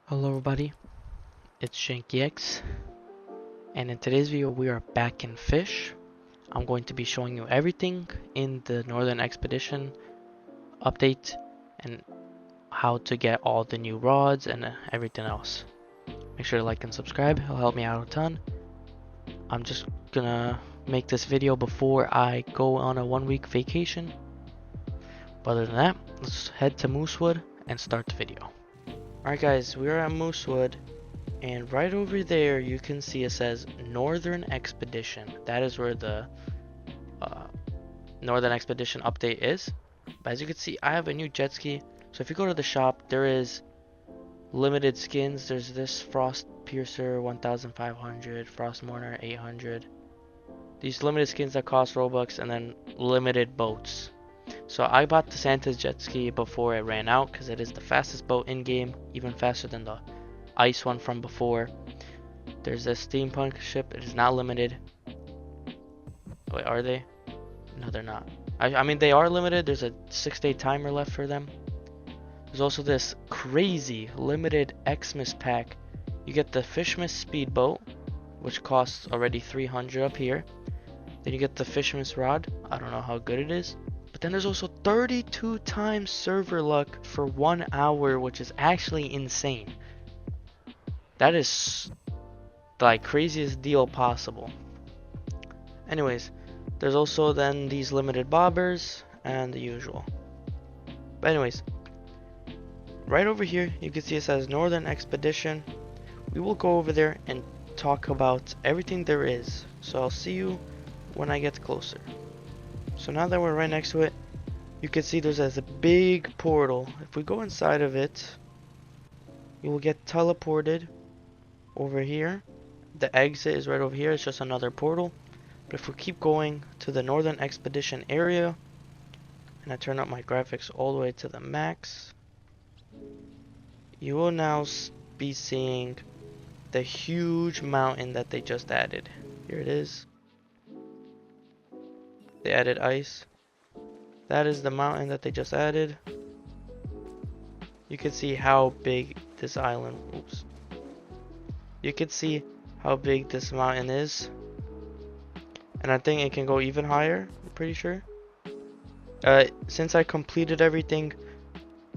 Hello everybody, it's Shankyx, and in today's video we are back in Fish. I'm going to be showing you everything in the Northern Expedition update and how to get all the new rods and everything else. Make sure to like and subscribe, it'll help me out a ton. I'm just gonna make this video before I go on a 1-week vacation. But other than that, let's head to Moosewood and start the video. Alright guys, we are at Moosewood. And right over there, you can see it says Northern Expedition. That is where the Northern Expedition update is. But as you can see, I have a new jet ski. So if you go to the shop, there is limited skins. There's this Frost Piercer 1500, Frost Mourner 800. These limited skins that cost Robux, and then limited boats. So I bought the Santa's jet ski before it ran out because it is the fastest boat in game, even faster than the ice one from before. There's a steampunk ship. It is not limited. Wait, are they? No, they're not. I mean, they are limited. There's a 6-day timer left for them. There's also this crazy limited Xmas pack. You get the Fishmas speedboat, which costs already 300 up here. Then you get the Fishmas rod. I don't know how good it is. But then there's also 32 times server luck for 1 hour, which is actually insane. That is the craziest deal possible. Anyways, there's also then these limited bobbers and the usual. But anyways, right over here you can see it says Northern Expedition. We will go over there and talk about everything there is. So I'll see you when I get closer. So now that we're right next to it, you can see there's a big portal. If we go inside of it, you will get teleported over here. The exit is right over here. It's just another portal. But if we keep going to the Northern Expedition area, and I turn up my graphics all the way to the max, you will now be seeing the huge mountain that they just added. Here it is. They added ice. That is the mountain that they just added. You can see how big this island, you can see how big this mountain is. And I think it can go even higher, I'm pretty sure. Since I completed everything,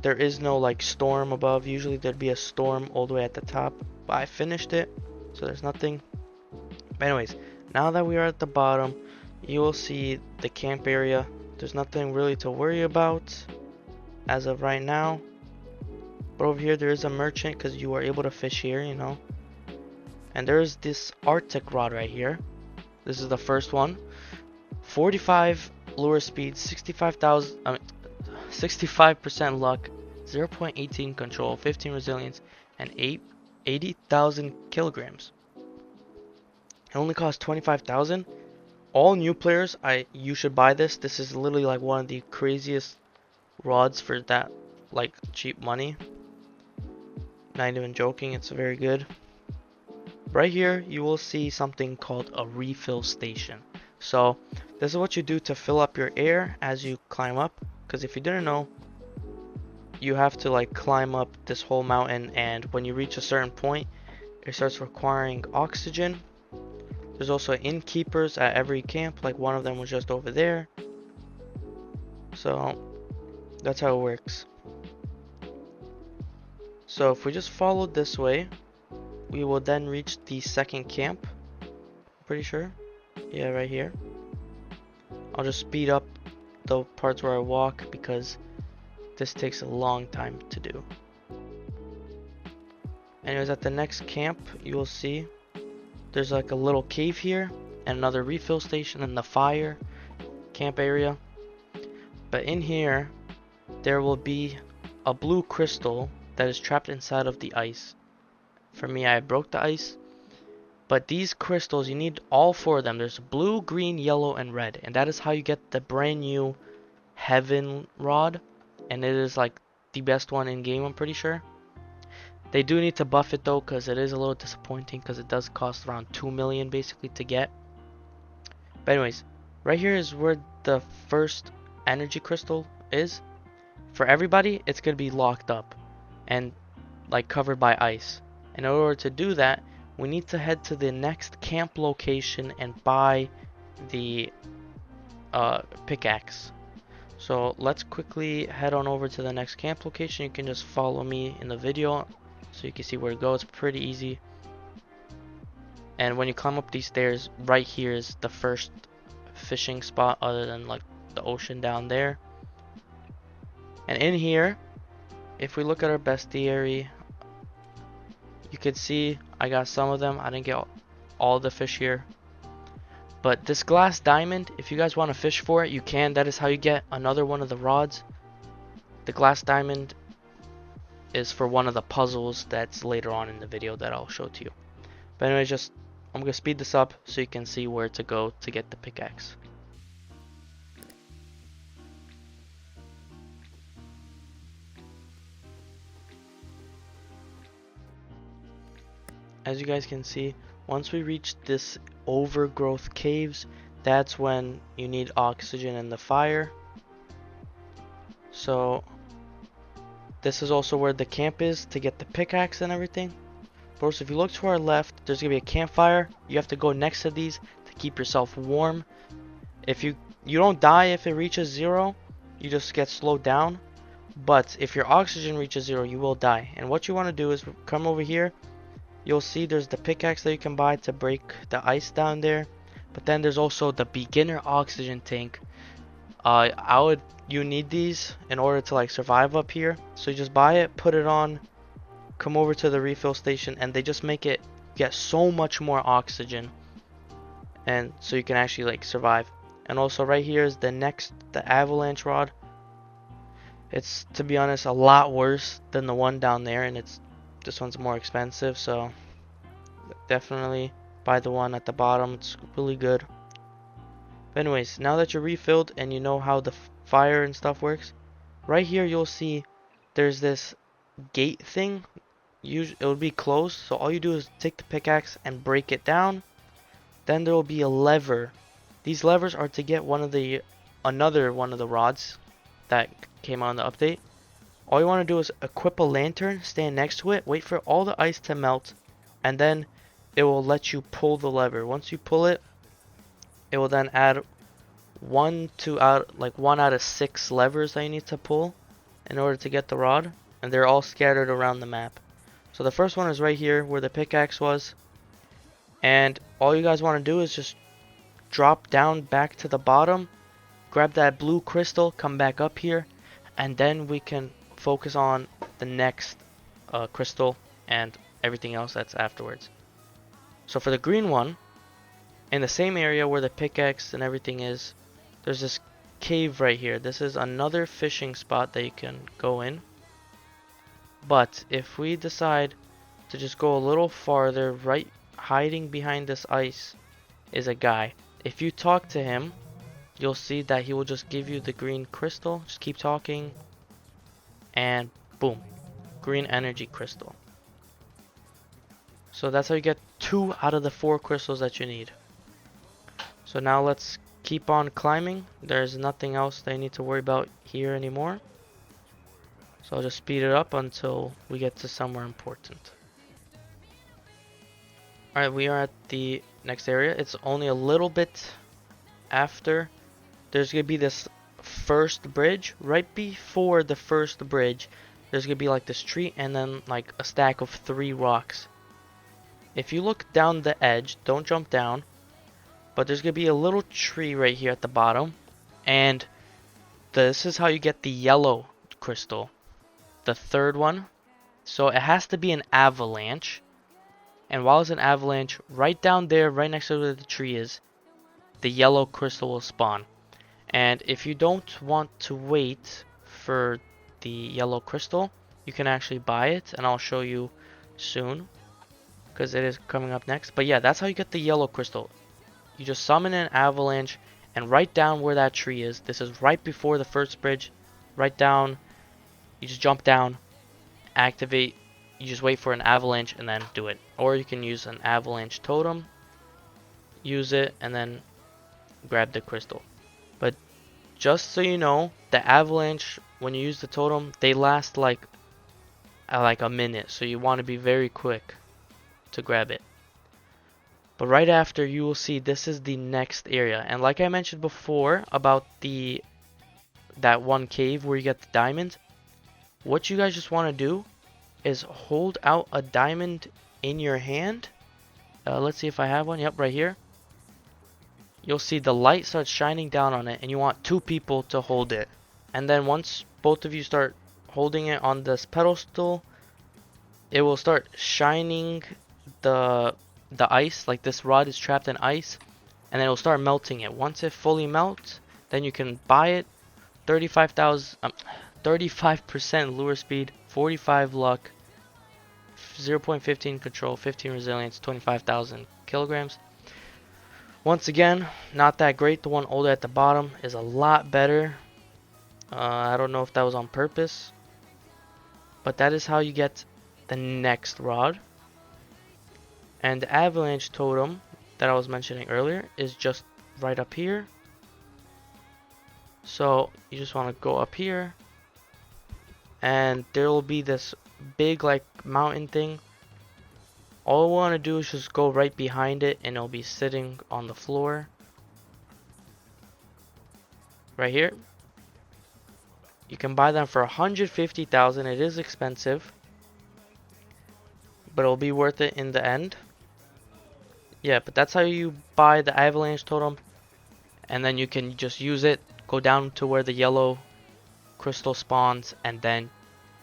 there is no storm above. Usually there'd be a storm all the way at the top, but I finished it, so there's nothing. But anyways, now that we are at the bottom, you will see the camp area. There's nothing really to worry about as of right now. But over here there is a merchant because you are able to fish here, you know. And there is this Arctic rod right here. This is the first one. 45 lure speed, 65% luck, 0.18 control, 15 resilience, and 80,000 kilograms. It only costs 25,000. All new players, you should buy this. This is literally one of the craziest rods for that cheap money. Not even joking, it's very good. Right here you will see something called a refill station. So this is what you do to fill up your air as you climb up, because if you didn't know, you have to climb up this whole mountain, and when you reach a certain point it starts requiring oxygen. There's also innkeepers at every camp, one of them was just over there. So that's how it works. So if we just follow this way, we will then reach the second camp. Pretty sure. Yeah, right here. I'll just speed up the parts where I walk because this takes a long time to do. Anyways, at the next camp, you will see there's a little cave here and another refill station and the fire camp area. But in here, there will be a blue crystal that is trapped inside of the ice. For me, I broke the ice. But these crystals, you need all 4 of them. There's blue, green, yellow, and red. And that is how you get the brand new Heaven rod. And it is the best one in game, I'm pretty sure. They do need to buff it though, because it is a little disappointing, because it does cost around 2 million basically to get. But anyways, right here is where the first energy crystal is. For everybody, it's going to be locked up. And like covered by ice. In order to do that, we need to head to the next camp location and buy the pickaxe. So let's quickly head on over to the next camp location. You can just follow me in the video so you can see where to go. It's pretty easy. And when you climb up these stairs, right here is the first fishing spot other than like the ocean down there. And in here, if we look at our bestiary, you can see I got some of them. I didn't get all the fish here. But this glass diamond, if you guys want to fish for it, you can. That is how you get another one of the rods. The glass diamond is for one of the puzzles that's later on in the video that I'll show to you. But anyway, I'm going to speed this up so you can see where to go to get the pickaxe. As you guys can see, once we reach this overgrowth caves, that's when you need oxygen in the fire. So this is also where the camp is to get the pickaxe and everything. First, if you look to our left, there's gonna be a campfire. You have to go next to these to keep yourself warm. If you don't die if it reaches 0, you just get slowed down. But if your oxygen reaches 0, you will die. And what you want to do is come over here. You'll see there's the pickaxe that you can buy to break the ice down there. But then there's also the beginner oxygen tank. You need these in order to like survive up here. So you just buy it, put it on, come over to the refill station, and they just make it get so much more oxygen. And so you can actually like survive. And also right here is the avalanche rod. It's, to be honest, a lot worse than the one down there, and this one's more expensive, so definitely buy the one at the bottom. It's really good. But anyways, now that you're refilled and you know how the fire and stuff works, right here you'll see there's this gate thing. It will be closed, so all you do is take the pickaxe and break it down. Then there will be a lever. These levers are to get another one of the rods that came on the update. All you want to do is equip a lantern, stand next to it, wait for all the ice to melt, and then it will let you pull the lever. Once you pull it, it will then add one out of 6 levers that you need to pull in order to get the rod, and they're all scattered around the map. So the first one is right here where the pickaxe was, and all you guys want to do is just drop down back to the bottom, grab that blue crystal, come back up here, and then we can focus on the next crystal and everything else that's afterwards. So for the green one, in the same area where the pickaxe and everything is, there's this cave right here. This is another fishing spot that you can go in. But if we decide to just go a little farther, right hiding behind this ice is a guy. If you talk to him, you'll see that he will just give you the green crystal. Just keep talking, and boom, green energy crystal. So that's how you get 2 out of the 4 crystals that you need. So now let's keep on climbing. There's nothing else that I need to worry about here anymore. So I'll just speed it up until we get to somewhere important. Alright, we are at the next area. It's only a little bit after. There's going to be this first bridge. Right before the first bridge, there's going to be like this tree and then like a stack of 3 rocks. If you look down the edge, don't jump down, but there's going to be a little tree right here at the bottom, and this is how you get the yellow crystal, the third one. So it has to be an avalanche, and while it's an avalanche, right down there, right next to where the tree is, the yellow crystal will spawn. And if you don't want to wait for the yellow crystal, you can actually buy it, and I'll show you soon, because it is coming up next. But yeah, that's how you get the yellow crystal. You just summon an avalanche, and right down where that tree is, this is right before the first bridge, right down, you just jump down, activate, you just wait for an avalanche and then do it. Or you can use an avalanche totem, use it, and then grab the crystal. But just so you know, the avalanche, when you use the totem, they last like at like a minute, so you want to be very quick to grab it. But right after, you will see this is the next area, and like I mentioned before about that one cave where you get the diamond, what you guys just want to do is hold out a diamond in your hand. Let's see if I have one. Yep, right here. You'll see the light starts shining down on it, and you want 2 people to hold it. And then once both of you start holding it on this pedestal, it will start shining the ice, like this rod is trapped in ice, and then it will start melting it. Once it fully melts, then you can buy it. 35% lure speed, 45 luck, 0.15 control, 15 resilience, 25,000 kilograms. Once again, not that great. The one older at the bottom is a lot better. I don't know if that was on purpose, but that is how you get the next rod. And the avalanche totem that I was mentioning earlier is just right up here. So you just want to go up here, and there will be this big like mountain thing. All we want to do is just go right behind it, and it'll be sitting on the floor right here. You can buy them for 150,000. It is expensive, but it'll be worth it in the end. Yeah, but that's how you buy the avalanche totem, and then you can just use it, go down to where the yellow crystal spawns, and then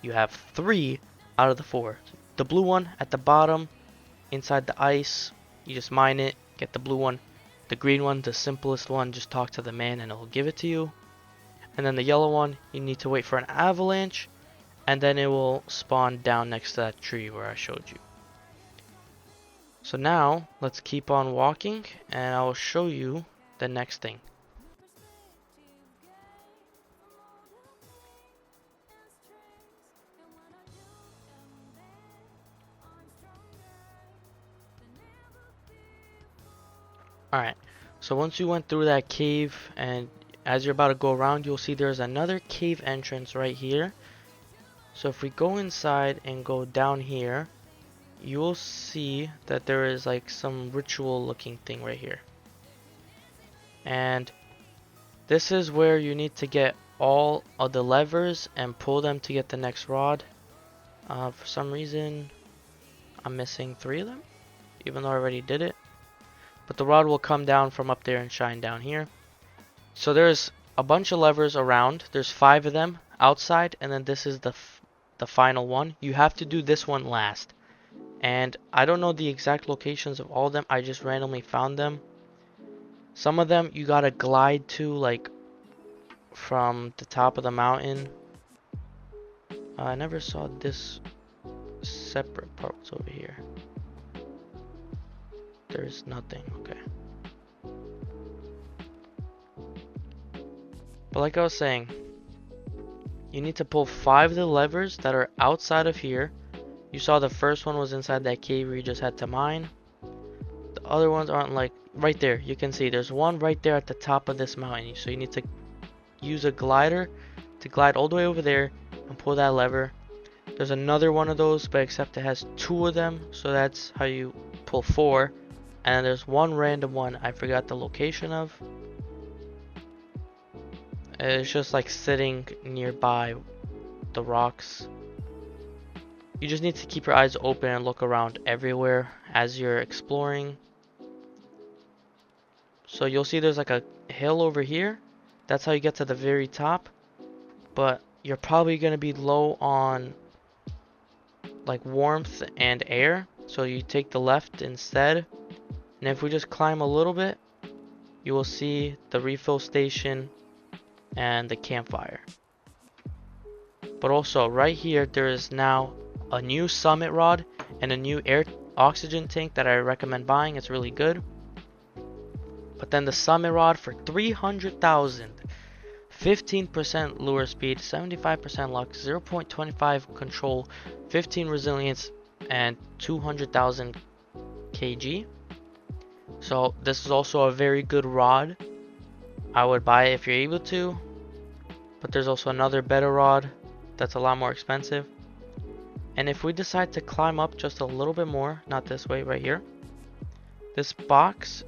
you have 3 out of the 4. The blue one at the bottom inside the ice, you just mine it, get the blue one. The green one, the simplest one, just talk to the man and it'll give it to you. And then the yellow one, you need to wait for an avalanche, and then it will spawn down next to that tree where I showed you. So now let's keep on walking, and I will show you the next thing. Alright, so once you went through that cave, and as you're about to go around, you'll see there's another cave entrance right here. So if we go inside and go down here, you will see that there is like some ritual looking thing right here. And this is where you need to get all of the levers and pull them to get the next rod. For some reason, I'm missing 3 of them, even though I already did it. But the rod will come down from up there and shine down here. So there's a bunch of levers around. There's 5 of them outside, and then this is the final one. You have to do this one last. And I don't know the exact locations of all of them. I just randomly found them. Some of them you gotta glide to, like from the top of the mountain. I never saw this separate parts over here. There's nothing. Okay. But like I was saying, you need to pull 5 of the levers that are outside of here. You saw the first one was inside that cave where you just had to mine. The other ones aren't, like right there. You can see there's one right there at the top of this mountain. So you need to use a glider to glide all the way over there and pull that lever. There's another one of those, but except it has 2 of them. So that's how you pull 4. And there's one random one I forgot the location of. It's just like sitting nearby the rocks. You just need to keep your eyes open and look around everywhere as you're exploring. So you'll see there's like a hill over here. That's how you get to the very top. But you're probably going to be low on like warmth and air. So you take the left instead. And if we just climb a little bit, you will see the refill station and the campfire. But also right here there is now a new summit rod and a new air oxygen tank that I recommend buying. It's really good. But then the summit rod for 300,000, 15% lure speed, 75% luck, 0.25 control, 15 resilience, and 200,000 kg. So this is also a very good rod. I would buy it if you're able to. But there's also another better rod that's a lot more expensive. And if we decide to climb up just a little bit more, not this way, right here, this box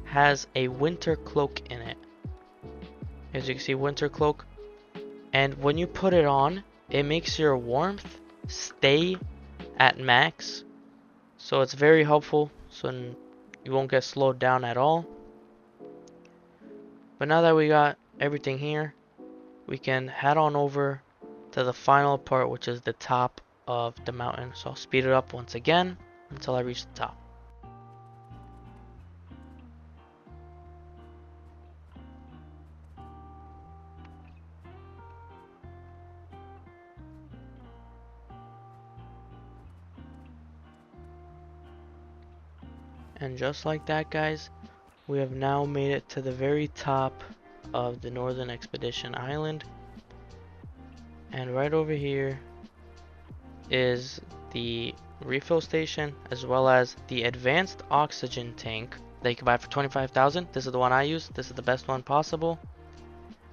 has a winter cloak in it. As you can see, winter cloak. And when you put it on, it makes your warmth stay at max. So it's very helpful, so you won't get slowed down at all. But now that we got everything here, we can head on over to the final part, which is the top of the mountain. So I'll speed it up once again until I reach the top. And just like that, guys, we have now made it to the very top of the Northern Expedition Island. And right over here is the refill station, as well as the advanced oxygen tank that you can buy for 25,000. This is the one I use. This is the best one possible.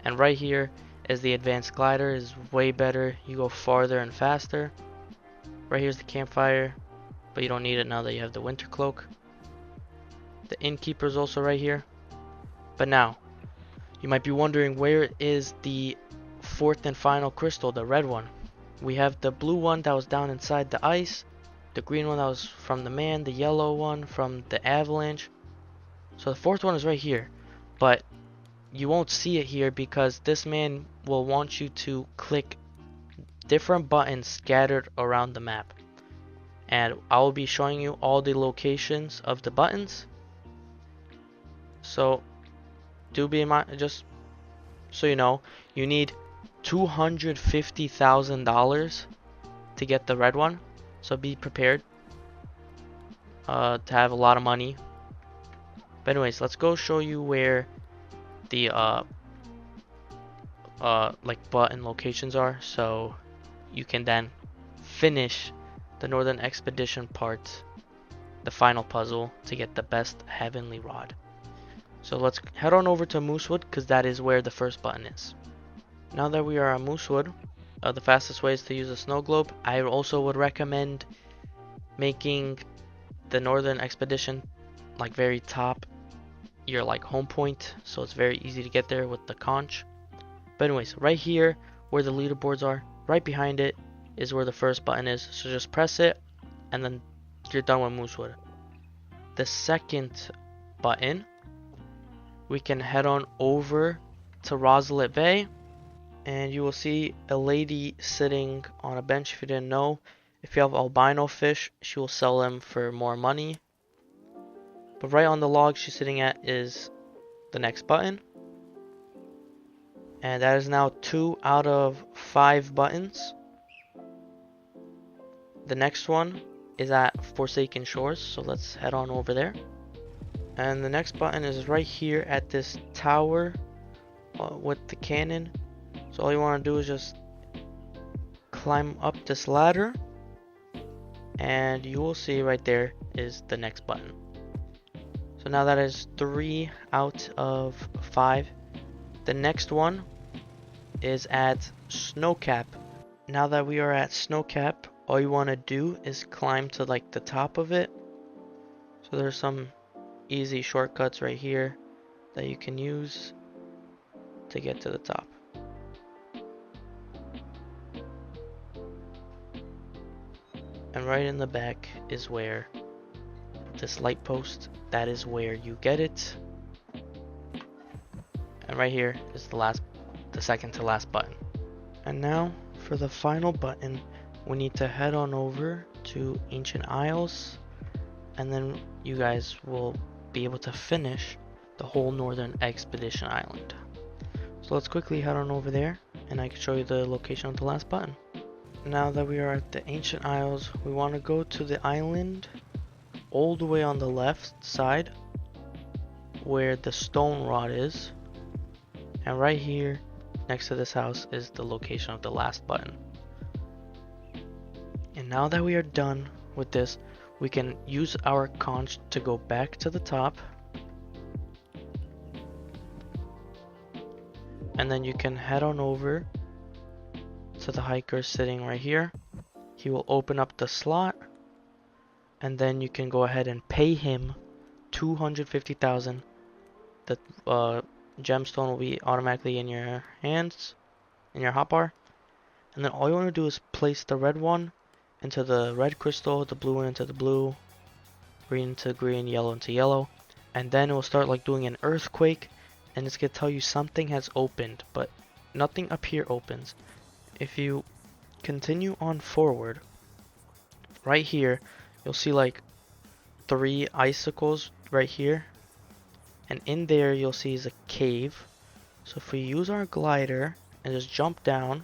And right here is the advanced glider. Is way better. You go farther and faster. Right here's the campfire, but you don't need it now that you have the winter cloak. The innkeeper is also right here. But now, you might be wondering, where is the fourth and final crystal, the red one? We have the blue one that was down inside the ice, the green one that was from the man, the yellow one from the avalanche. So the fourth one is right here, but you won't see it here because this man will want you to click different buttons scattered around the map. And I will be showing you all the locations of the buttons. So do be in mind, just so you know, you need $250,000 to get the red one. So be prepared to have a lot of money. But anyways, let's go show you where the like button locations are, so you can then finish the Northern Expedition part, the final puzzle, to get the best heavenly rod. So let's head on over to Moosewood, because that is where the first button is. Now that we are on Moosewood, the fastest way is to use a snow globe. I also would recommend making the Northern Expedition like very top, your like home point, so it's very easy to get there with the conch. But anyways, right here where the leaderboards are, right behind it is where the first button is. So just press it and then you're done with Moosewood. The second button, we can head on over to Roselet Bay, and you will see a lady sitting on a bench. If you didn't know, if you have albino fish, she will sell them for more money. But right on the log she's sitting at is the next button, and that is now 2 out of 5 buttons. The next one is at Forsaken Shores, so let's head on over there. And the next button is right here at this tower with the cannon. So all you want to do is just climb up this ladder, and you will see right there is the next button. So now that is 3 out of 5. The next one is at Snowcap. Now that we are at Snowcap, all you want to do is climb to like the top of it. So there's some easy shortcuts right here that you can use to get to the top. And right in the back is where this light post, that is where you get it. And right here is the second to last button. And now for the final button, we need to head on over to Ancient Isles, and then you guys will be able to finish the whole Northern Expedition Island. So let's quickly head on over there, and I can show you the location of the last button. Now that we are at the Ancient Isles, we want to go to the island all the way on the left side where the stone rod is, and right here next to this house is the location of the last button. And now that we are done with this, we can use our conch to go back to the top, and then you can head on over to the hiker sitting right here, he will open up the slot, and then you can go ahead and pay him 250,000. The gemstone will be automatically in your hands, in your hotbar, and then all you want to do is place the red one into the red crystal, the blue one into the blue, green into green, yellow into yellow, and then it will start like doing an earthquake, and it's gonna tell you something has opened, but nothing up here opens. If you continue on forward, right here, you'll see like 3 icicles right here, and in there you'll see is a cave. So if we use our glider and just jump down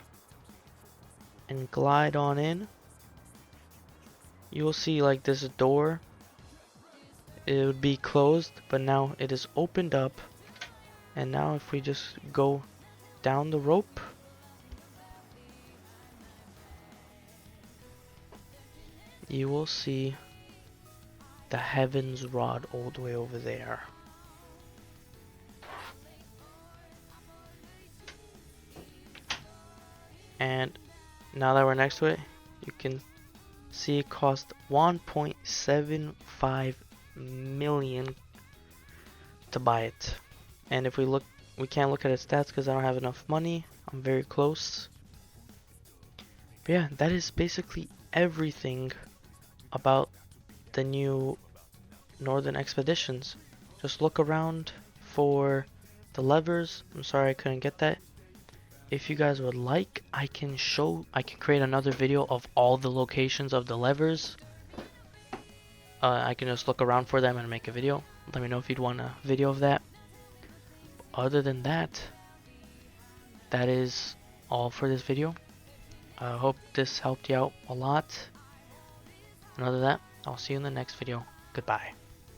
and glide on in, you will see like this door. It would be closed, but now it is opened up. And now if we just go down the rope, you will see the heavens rod all the way over there. And now that we're next to it, you can see it cost 1.75 million to buy it. And if we look, we can't look at its stats because I don't have enough money. I'm very close. But yeah, that is basically everything about the new Northern Expeditions. Just look around for the levers. I'm sorry I couldn't get that. If you guys would like, I can create another video of all the locations of the levers. I can just look around for them and make a video. Let me know if you'd want a video of that. Other than that, that is all for this video. I hope this helped you out a lot. And other than that, I'll see you in the next video. Goodbye.